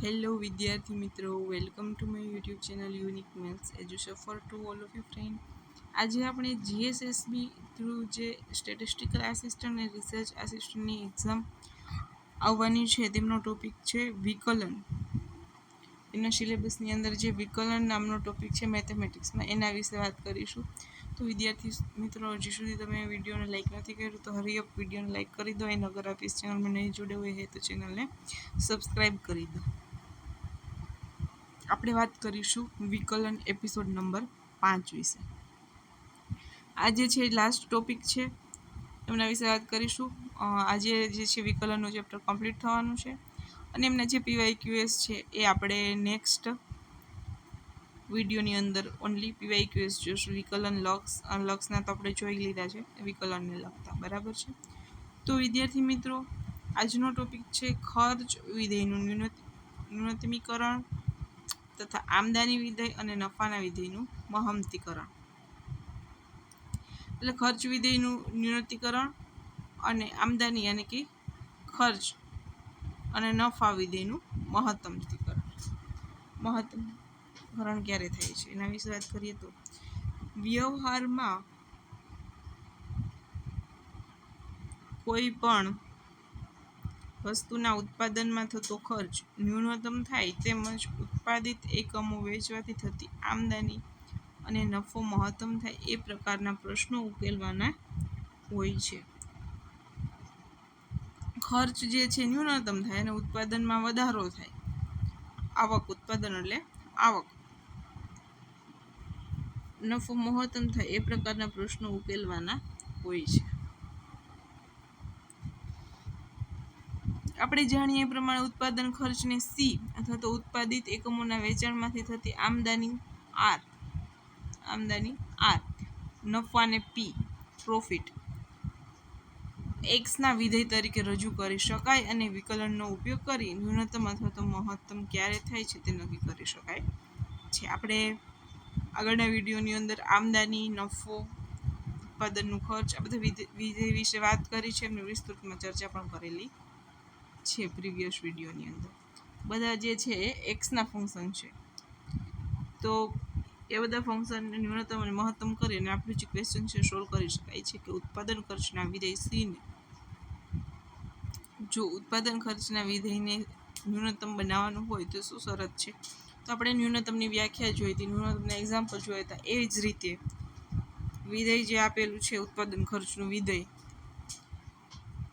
Hello વિદ્યાર્થી મિત્રો, welcome to my YouTube channel unique maths Edusafar to all of you friend. આજે આપણે GSSB through જે સ્ટેટિસ્ટિકલ આસિસ્ટન્ટ અને રિસર્ચ આસિસ્ટન્ટની એક્ઝામ આવવાની છે તેમનો ટોપિક છે વિકલન. એના સિલેબસની અંદર જે વિકલન નામનો ટોપિક છે મેથેમેટિક્સમાં, એના વિશે વાત કરીશું. તો વિદ્યાર્થી મિત્રો, હજી સુધી તમે વિડીયોને લાઇક નથી કર્યું તો હરીઅપ વિડીયોને લાઇક કરી દો. એન્ડ અગર આપ इस चैनल में नहीं जुड़े हुए हैं तो ચેનલને સબસ્ક્રાઈબ કરી દો. આપણે વાત કરીશું વિકલન એપિસોડ નંબર 5 વિશે. આજે છે લાસ્ટ ટોપિક છે, એમના વિશે વાત કરીશું. આજે જે છે વિકલનનું ચેપ્ટર કમ્પ્લીટ થવાનું છે અને એમના જે પીવાયક્યુએસ છે એ આપણે નેક્સ્ટ વિડીયોની અંદર ઓનલી પીવાયક્યુએસ જોઈશું. વિકલન લક્ષના તો આપણે જોઈ લીધા છે, વિકલનને લગતા, બરાબર છે. તો વિદ્યાર્થી મિત્રો, આજનો ટોપિક છે ખર્ચ વિધેયનું ન્યૂનતમીકરણ તથા આમદની વિધેય અને નફાના વિધેયનું મહત્તીકરણ. એટલે ખર્ચ વિધેયનું ન્યૂનતીકરણ અને આમદની યાની કે ખર્ચ અને નફા વિધેયનું મહત્તમકરણ ક્યારે થાય છે એના વિશે વાત કરીએ તો વ્યવહારમાં કોઈ પણ વસ્તુના ઉત્પાદનમાં થતો ખર્ચ ન્યૂનતમ થાય તેમજ ઉત્પાદિત એકમો વેચવાથી થતી આમદની અને નફો મહત્તમ થાય એ પ્રકારના પ્રશ્નો ઉકેલવાના હોય છે. ખર્ચ જે છે ન્યૂનતમ થાય અને ઉત્પાદનમાં વધારો થાય. આવક, ઉત્પાદન એટલે આવક, નફો મહત્તમ થાય એ પ્રકારના પ્રશ્નો ઉકેલવાના હોય છે. આપણે જાણીએ એ પ્રમાણે ઉત્પાદન ખર્ચને સી અથવા તો ઉત્પાદિત એકમોના વેચાણમાંથી થતી આમદની આર, નફાને પી, પ્રોફિટ, એક્સના વિધેય તરીકે રજૂ કરી શકાય અને વિકલનનો ઉપયોગ કરી ન્યૂનતમ અથવા તો મહત્તમ ક્યારે થાય છે તે નક્કી કરી શકાય છે. આપણે આગળના વિડીયોની અંદર આમદની, નફો, ઉત્પાદનનું ખર્ચ, આ બધા વિધેય વિશે વાત કરી છે, એમને વિસ્તૃતમાં ચર્ચા પણ કરેલી છે પ્રીવિયસ વિડીયોની અંદર. બધા જે છે એ એક્સના ફંક્શન છે. તો એ બધા ફંક્શનને ન્યૂનતમ અને મહત્તમ કરીને આપણું જે ક્વેશ્ચન છે સોલ્વ કરી શકાય છે કે ઉત્પાદન ખર્ચના વિધેય સીને જો ઉત્પાદન ખર્ચના વિધેયને ન્યૂનતમ બનાવવાનું હોય તો શું શરત છે. તો આપણે ન્યૂનતમની વ્યાખ્યા જોઈ હતી, ન્યૂનતમના એક્ઝામ્પલ જોયા હતા. એવી જ રીતે વિધેય જે આપેલું છે ઉત્પાદન ખર્ચનું વિધેય,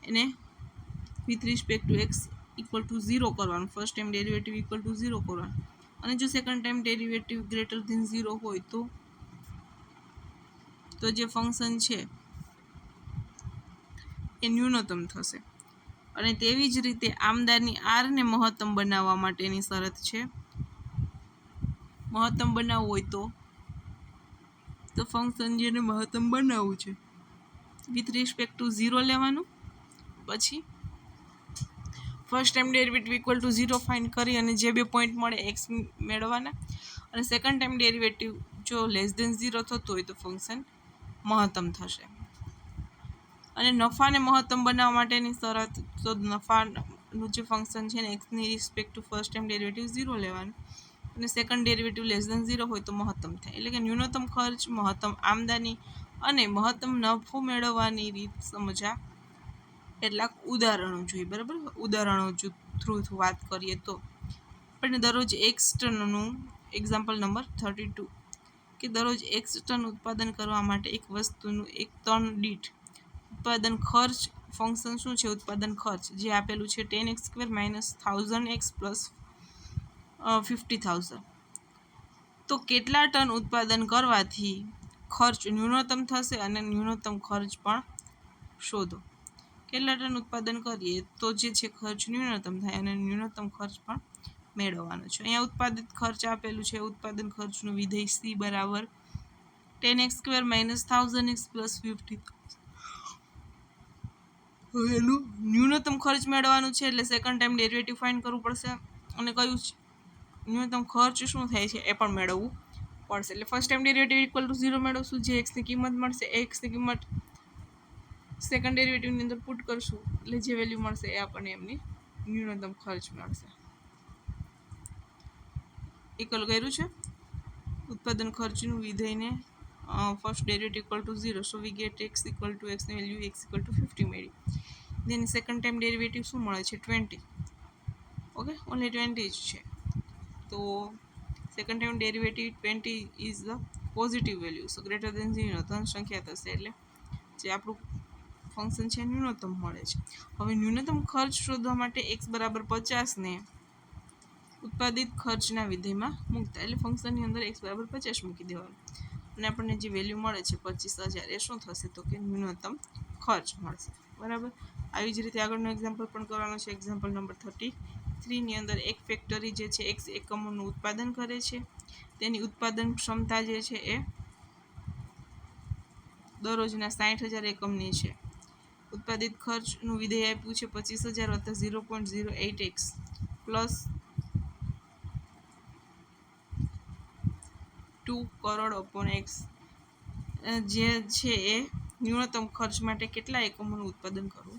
એને with respect to x equal to 0 કરવાનું. First time derivative equal to 0 કરવાનું અને જો second time derivative greater than 0 હોય તો જે ફંક્શન છે એ ન્યૂનતમ થશે. અને તેવી જ રીતે આમદની આરને મહત્તમ બનાવવા માટેની શરત છે. મહત્તમ બનાવવું હોય તો ફંક્શન જેને મહત્તમ બનાવવું છે વિથ રિસ્પેક્ટ ટુ 0 લેવાનું. પછી first time derivative equal to 0 find કરી અને જે બે પોઈન્ટ મળે એક્સ મેળવવાના. અને સેકન્ડ ટાઈમ ડેરિવેટિવ જો લેસ દેન 0 થતું હોય તો ફંક્શન મહત્તમ થશે. અને નફાને મહત્તમ બનાવવા માટેની શરત, તો નફાનું જે ફંક્શન છે ને એક્સની respect to first time derivative 0 લેવાનું અને સેકન્ડ ડેરિવેટિવ લેસ દેન 0 હોય તો મહત્તમ થાય. એટલે કે ન્યૂનતમ ખર્ચ, મહત્તમ આમદની અને મહત્તમ નફો મેળવવાની રીત સમજ્યા કેટલાક ઉદાહરણો જોઈએ, બરાબર. ઉદાહરણો થ્રુ વાત કરીએ તો આપણને દરરોજ એક્સ ટનનું એક્ઝામ્પલ નંબર 32 કે દરરોજ એક્સ ટન ઉત્પાદન કરવા માટે એક વસ્તુનું એક ટન દીઠ ઉત્પાદન ખર્ચ ફંક્શન શું છે ઉત્પાદન ખર્ચ જે આપેલું છે 10x² - 1000x + 50,000. તો કેટલા ટન ઉત્પાદન કરવાથી ખર્ચ ન્યૂનતમ થશે અને ન્યૂનતમ ખર્ચ પણ શોધો. કેટલા ટન ઉત્પાદન કરીએ તો જે છે ખર્ચ ન્યૂનતમ થાય અને ન્યૂનતમ ખર્ચ પણ મેળવવાનો છે. અહીંયા ઉત્પાદિત ખર્ચ આપેલું છે. ઉત્પાદન ખર્ચનું વિધેય સી બરાબર 10x² - 1000x + 50,000. એનું ન્યૂનતમ ખર્ચ મેળવવાનું છે એટલે સેકન્ડ ટાઈમ ડેરિવેટિવ ફાઇન્ડ કરવું પડશે અને કયું ન્યૂનતમ ખર્ચ શું થાય છે એ પણ મેળવવું પડશે. એટલે first time derivative equal to 0 મેળવશું. જે એક્સની કિંમત મળશે એ એક્સની કિંમત સેકન્ડ ડેરિવેટિવની અંદર પુટ કરશું એટલે જે વેલ્યુ મળશે એ આપણને એમની ન્યૂનતમ ખર્ચ મળશે. એકલ કર્યું છે ઉત્પાદન ખર્ચનું વિધેયને first derivative equal to 0, so we get x equal to x ની વેલ્યુ x ઇક્વલ ટુ 50 મેળવી. દેન સેકન્ડ ટાઈમ ડેરિવેટિવ શું મળે છે 20. ઓકે, ઓનલી 20 જ છે. તો second time derivative 20 is the positive value, so greater than 0 ધન સંખ્યા થશે, એટલે જે આપણું ફંક્શન છે ન્યૂનતમ મળે છે. હવે ન્યૂનતમ ખર્ચ શોધવા માટે x બરાબર 50 ને ઉત્પાદિત ખર્ચના વિધેયમાં મૂકતા, એટલે ફંક્શનની અંદર x બરાબર 50 મૂકી દેવાનું અને આપણને જે વેલ્યુ મળે છે 25,000 એ શું થશે તો કે ન્યૂનતમ ખર્ચ મળશે. બરાબર. આવી જ રીતે આગળનું એક્ઝામ્પલ પણ કરવાનો છે. એક્ઝામ્પલ નંબર 33 ની અંદર એક ફેક્ટરી જે છે x એકમોનું ઉત્પાદન કરે છે, તેની ઉત્પાદન ક્ષમતા જે છે એ દરરોજના 60,000 એકમની છે. ઉત્પાદિત ખર્ચનું વિધેય આપ્યું છે 25,000 વત્તા 0.08x plus 2 crore upon x, જે છે એ ન્યૂનતમ ખર્ચ માટે કેટલા એકમોનું ઉત્પાદન કરવું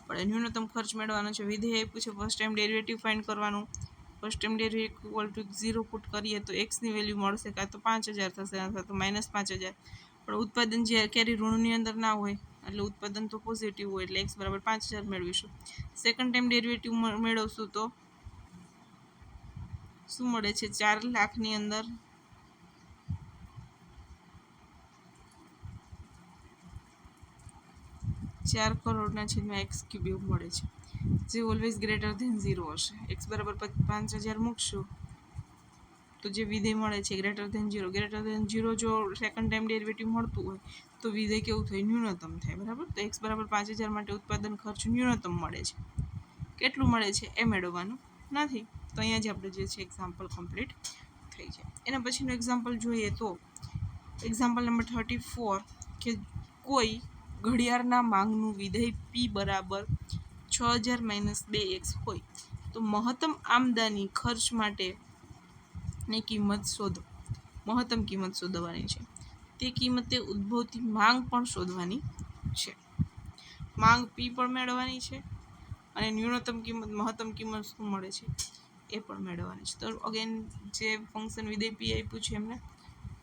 પડે. ન્યૂનતમ ખર્ચ મેળવવાનો છે. વિધેય આપ્યું છે, ફર્સ્ટ ટાઈમ ડેરિવેટિવ ફાઇન્ડ કરવાનું. First time derivative equal to 0 put કરીએ તો એક્સની વેલ્યુ મળશે કાં તો 5,000 થશે અથવા તો -5,000. પણ ઉત્પાદન જે ક્યારેય ઋણની અંદર ના હોય એટલે ઉત્પાદન તો પોઝિટિવ હોય એટલે x બરાબર 5,000 મેળવીશું. સેકન્ડ ટાઈમ ડેરિવેટિવ મેળવશું તો શું મળે છે 4 લાખની અંદર 4 કરોડના છેદમાં x ક્યુબ એવું મળે છે, જે ઓલવેઝ ગ્રેટર ધેન 0 હશે. x બરાબર 5,000 મૂકશું તો જે વિધેય મળે છે ગ્રેટર ધેન 0. ગ્રેટર ધેન 0 જો સેકન્ડ ટાઈમ ડેરિવેટિવ મળતું હોય તો વિધેય કેવું થાય ન્યૂનતમ થાય. બરાબર. તો x બરાબર 5,000 માટે ઉત્પાદન ખર્ચ ન્યૂનતમ મળે છે. કેટલું મળે છે એ મેળવવાનું નથી, તો અહીંયા જ આપણે જે છે એક્ઝામ્પલ કમ્પ્લીટ થઈ જાય. એના પછીનું એક્ઝામ્પલ જોઈએ તો એક્ઝામ્પલ નંબર 34 કે કોઈ ઘડિયાળના માંગનું વિધેય p બરાબર 6,000 - 2x હોય તો મહત્તમ આમદની ખર્ચ માટે ની કિંમત શોધો. મહત્તમ કિંમત શોધવાની છે. તે કિંમતે ઉદ્ભવતી માંગ પણ શોધવાની છે. માંગ p પણ મેળવવાની છે અને ન્યૂનતમ કિંમત મહત્તમ કિંમત શું મળે છે એ પણ મેળવવાની છે. તો અગેન જે ફંક્શન વિધેય p આપ્યું છે એમને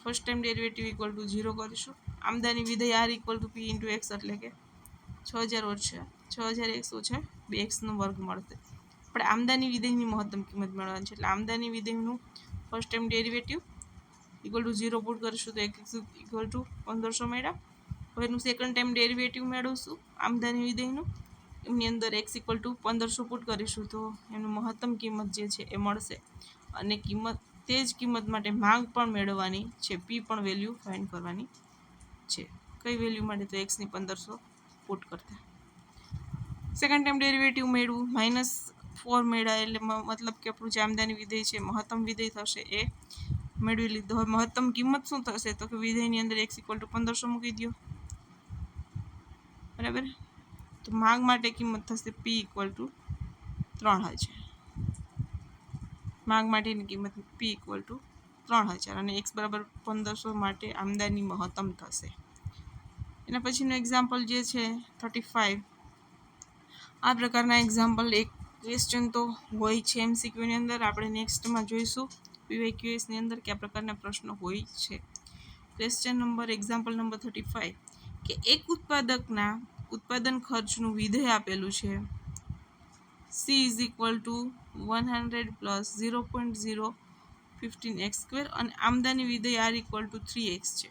first time derivative equal to 0 કરીશું. આમદની વિધેય r equal to p into x એટલે કે 6,000 ઓછા 6,000x ઓછા 2x નો વર્ગ મળશે. આપણે આમદની વિધેયની મહત્તમ કિંમત મેળવવાની છે એટલે આમદની વિધેયનું first time derivative equal to 0 put કરીશું તો x ઇક્વલ ટુ 1,500 મળ્યા. હવે એનું સેકન્ડ ટાઈમ ડેરિવેટિવ મેળવશું આમદની વિધેયનું, એમની અંદર x ઇક્વલ ટુ 1,500 પુટ કરીશું તો એનું મહત્તમ કિંમત જે છે એ મળશે અને કિંમત તે જ કિંમત માટે માંગ પણ મેળવવાની છે. p પણ વેલ્યુ ફાઇન્ડ કરવાની છે. કઈ વેલ્યુ માટે તો x ની 1,500 પુટ કરતા. સેકન્ડ ટાઈમ ડેરિવેટિવ મેળવું -4 મેળવ્યા એટલે મતલબ કે આપણું જે આમદની વિધેય છે મહત્તમ વિધેય થશે એ મેળવી લીધો. હવે મહત્તમ કિંમત શું થશે તો કે વિધેયની અંદર x ઇક્વલ ટુ 1,500 મૂકી દો. બરાબર. તો માંગ માટે કિંમત થશે p ઇક્વલ ટુ 3,000. માંગ માટેની કિંમત p ઇક્વલ ટુ 3,000 અને x બરાબર 1,500 માટે આમદની મહત્તમ થશે. એના પછીનું એક્ઝામ્પલ જે છે 35. આ પ્રકારના એક્ઝામ્પલ એક ક્વેશ્ચન તો હોય છે એમસીક્યુની અંદર. આપણે નેક્સ્ટમાં જોઈશું પીવાયક્યુએસની અંદર કયા પ્રકારના પ્રશ્નો હોય છે. ક્વેશ્ચન નંબર એક્ઝામ્પલ નંબર 35 કે એક ઉત્પાદકના ઉત્પાદન ખર્ચનું વિધેય આપેલું છે c is equal to 100 plus 0.015x² અને આમદની વિધેય r ઇક્વલ ટુ 3x છે.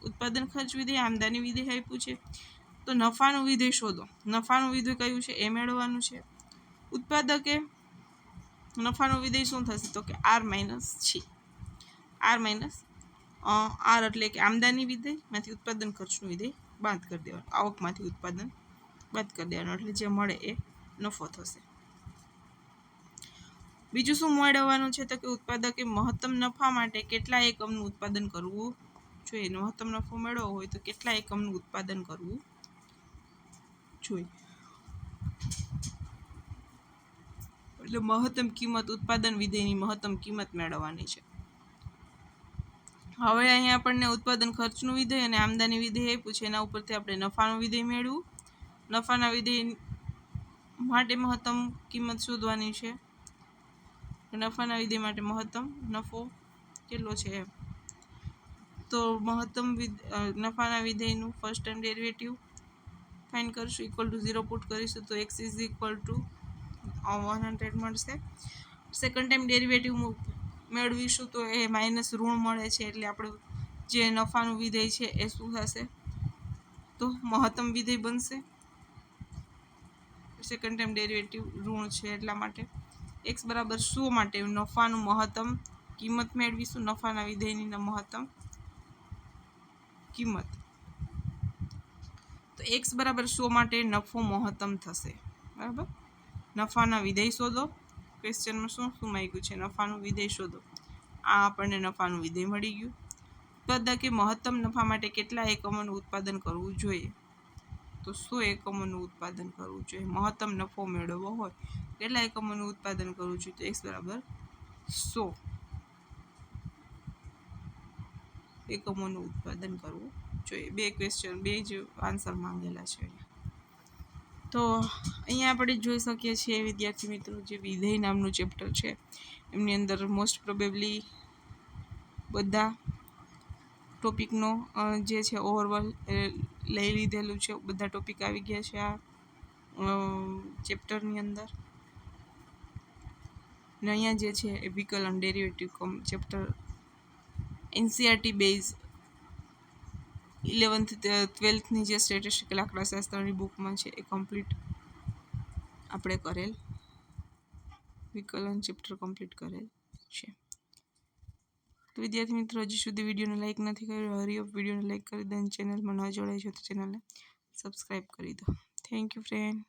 ઉત્પાદન ખર્ચ વિધેય આમદની વિધેય આપ્યું છે તો નફાનું વિધેય શોધો. નફાનું વિધેય કયું છે એ મેળવવાનું છે. ઉત્પાદકે નફાનું વિધેય શું થશે તો કે r માઇનસ છે. r એટલે કે આમદની વિધેયમાંથી ઉત્પાદન ખર્ચનું વિધેય બાદ કરી દેવાનું, આવકમાંથી ઉત્પાદન બાદ કરી દેવાનું એટલે જે મળે એ નફો થશે. બીજું શું મેળવવાનું છે તો કે ઉત્પાદકે મહત્તમ નફા માટે કેટલા એકમનું ઉત્પાદન કરવું જોઈએ. મહત્તમ નફો મેળવવો હોય તો કેટલા એકમનું ઉત્પાદન કરવું જોઈએ. એટલે મહત્તમ કિંમત ઉત્પાદન વિધેયની મહત્તમ કિંમત મેળવવાની છે. હવે અહીંયા આપણને ઉત્પાદન ખર્ચનું વિધેય અને આમદની વિધેય આપ્યું છે, એના ઉપરથી આપણે નફાનું વિધેય મેળવું. નફાના વિધેય માટે મહત્તમ કિંમત શોધવાની છે. નફાના વિધેય માટે મહત્તમ નફો કેટલો છે એમ. તો મહત્તમ નફાના વિધેયનું ફર્સ્ટ ટાઈમ ડેરિવેટિવ ફાઇન્ડ કરશું, ઇક્વલ ટુ 0 પુટ કરીશું તો x ઇઝ ઇક્વલ ટુ 100 મળશે. સેકન્ડ ટાઈમ ડેરિવેટિવ મેળવીશું તો એ માઇનસ ઋણ મળે છે, એટલે આપણે જે નફાનું વિધેય છે એ શું થશે, તો મહત્તમ વિધેય બનશે. સેકન્ડ ટાઈમ ડેરિવેટિવ ઋણ છે એટલા માટે x બરાબર 100 માટે નફાનું મહત્તમ કિંમત મેળવીશું, નફાના વિધેયની મહત્તમ કિંમત. તો x બરાબર 100 માટે નફો મહત્તમ થશે. બરાબર, નફાના વિધેય શોધો. ક્વેશ્ચનમાં શું શું માંગ્યું છે, નફાનું વિધેય શોધો. આ આપણને નફાનું વિધેય મળી ગયું. ઉત્પાદકે મહત્તમ નફા માટે કેટલા એકમોનું ઉત્પાદન કરવું જોઈએ, તો 100 એકમોનું ઉત્પાદન કરવું જોઈએ. મહત્તમ નફો મેળવવો હોય કેટલા એકમોનું ઉત્પાદન કરવું જોઈએ, તો x બરાબર 100 એકમોનું ઉત્પાદન કરવું જોઈએ. બે ક્વેશ્ચન, બે જ આન્સર માંગેલા છે. તો અહીંયા આપણે જોઈ શકીએ છીએ વિદ્યાર્થી મિત્રો, જે વિધેય નામનું ચેપ્ટર છે એમની અંદર મોસ્ટ પ્રોબેબલી બધા ટોપિકનો જે છે ઓવરઓલ લઈ લીધેલું છે. બધા ટોપિક આવી ગયા છે આ ચેપ્ટરની અંદર. ને અહીંયા જે છે એ વિકલન derivative chapter NCERT base 11th 12thની જે સ્ટેટિસ્ટિકલ આંકડાશાસ્ત્રની બુકમાં છે એ કમ્પ્લીટ આપણે કરેલ, વિકલન ચેપ્ટર કમ્પ્લીટ કરેલ છે. તો વિદ્યાર્થી મિત્રો, હજી સુધી વિડીયોને લાઇક નથી કર્યો, હરી વિડીયોને લાઇક કરી દો. ચેનલમાં ન જોડાય છે તો ચેનલને સબસ્ક્રાઈબ કરી દો. Thank you friend.